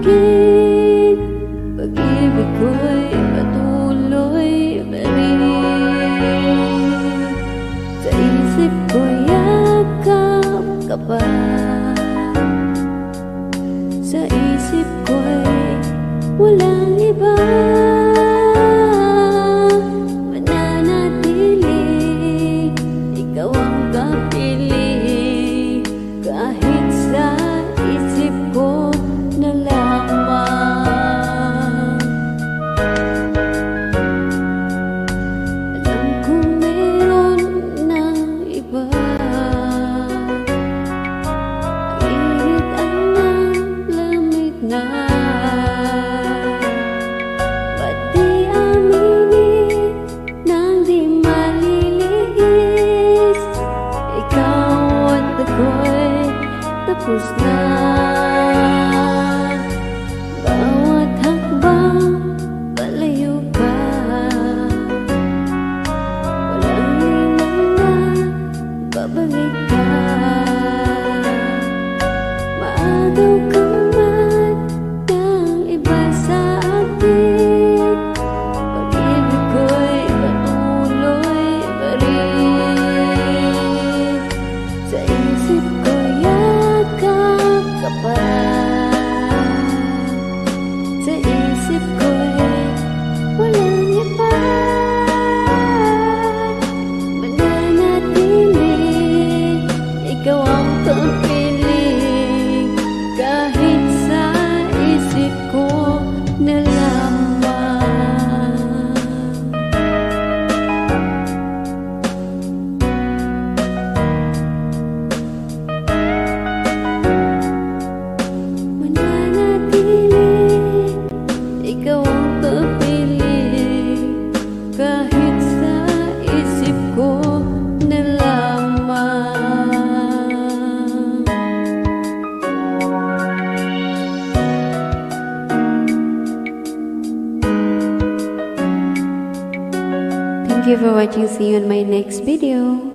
mahigit. Pag-ibig ko'y patuloy pa rin. Sa isip ko'y yakap ka pa. Sa isip ko'y walang iba. Mananatili, ikaw ang kapili. Kahit sa isip ko na lamang. Alam kong meron ng iba. Init ang lamig na. Ba't di aminin nang di malilihis? Ikaw at ako'y tapos na. Bawat hakbang palayo pa. Walang linang na babalik ka. Maagaw kang man ng iba sa akin. Pag-ibig ko'y patuloy pa rin. Sa isip ko yakap ka pa. Sa isip ko'y walang iba. Mananatili, ikaw ang kapiling. Kahit sa isip ko na lamang. Mananatili, ikaw ang kapiling. Kahit sa isip ko na lamang. Thank you for watching. See you in my next video.